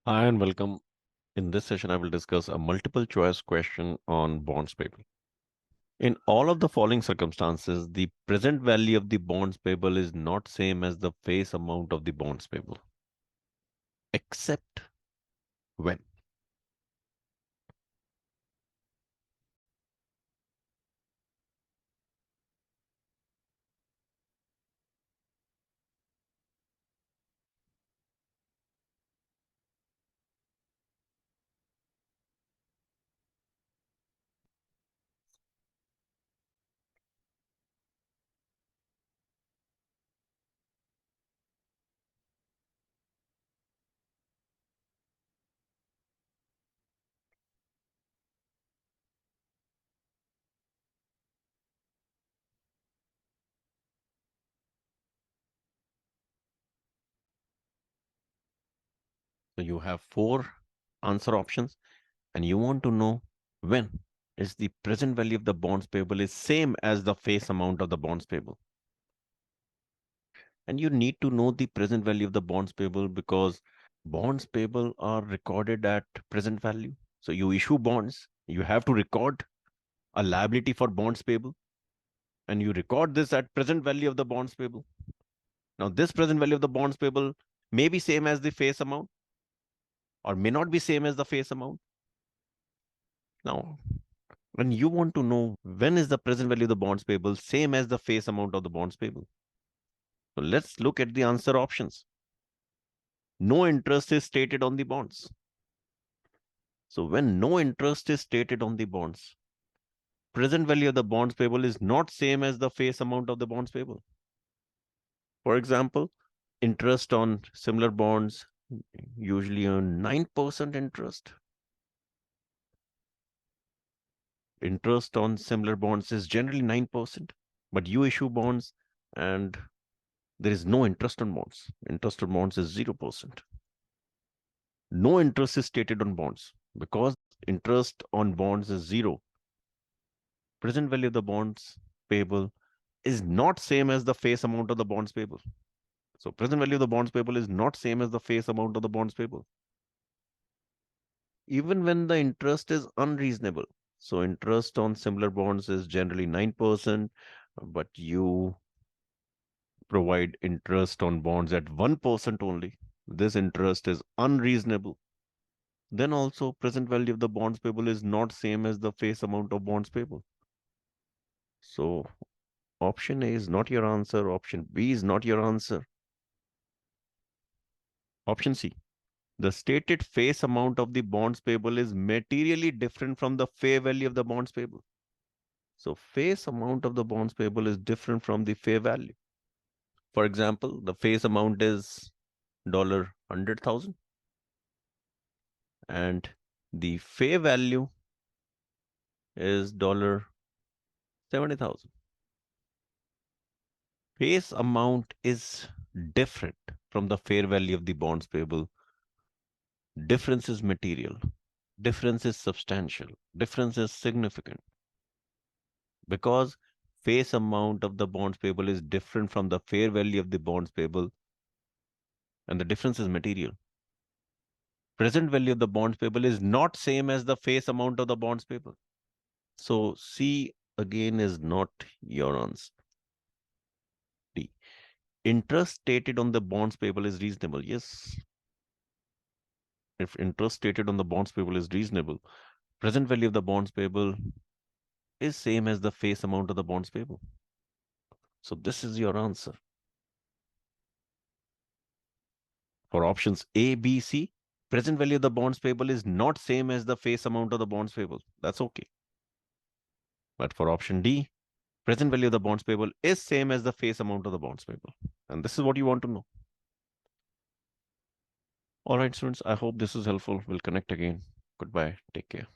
Hi and welcome. In this session, I will discuss a multiple choice question on bonds payable. In all of the following circumstances, the present value of the bonds payable is not same as the face amount of the bonds payable, except when. So you have four answer options and you want to know when is the present value of the bonds payable is same as the face amount of the bonds payable. And you need to know the present value of the bonds payable because bonds payable are recorded at present value. So you issue bonds, you have to record a liability for bonds payable, and you record this at present value of the bonds payable. Now, this present value of the bonds payable may be same as the face amount or may not be same as the face amount. Now, when you want to know when is the present value of the bonds payable same as the face amount of the bonds payable, so let's look at the answer options. No interest is stated on the bonds. So when no interest is stated on the bonds, present value of the bonds payable is not same as the face amount of the bonds payable. For example, interest on similar bonds usually earn 9% interest. Interest on similar bonds is generally 9%, but you issue bonds and there is no interest on bonds. Interest on bonds is 0%. No interest is stated on bonds because interest on bonds is zero. Present value of the bonds payable is not same as the face amount of the bonds payable. So present value of the bonds payable is not same as the face amount of the bonds payable. Even when the interest is unreasonable. So interest on similar bonds is generally 9%, but you provide interest on bonds at 1% only. This interest is unreasonable. Then also present value of the bonds payable is not same as the face amount of bonds payable. So option A is not your answer. Option B is not your answer. Option C. The stated face amount of the bonds payable is materially different from the fair value of the bonds payable. So face amount of the bonds payable is different from the fair value. For example, the face amount is $100,000 and the fair value is $70,000. Face amount is different from the fair value of the bonds payable. Difference is material. Difference is substantial. Difference is significant because face amount of the bonds payable is different from the fair value of the bonds payable and the difference is material. Present value of the bonds payable is not same as the face amount of the bonds payable. So C again is not your answer. D. Interest stated on the bonds payable is reasonable. Yes. If interest stated on the bonds payable is reasonable, present value of the bonds payable is same as the face amount of the bonds payable. So this is your answer. For options A, B, C, present value of the bonds payable is not same as the face amount of the bonds payable. That's okay. But for option D, present value of the bonds payable is same as the face amount of the bonds payable. And this is what you want to know. All right, students, I hope this is helpful. We'll connect again. Goodbye. Take care.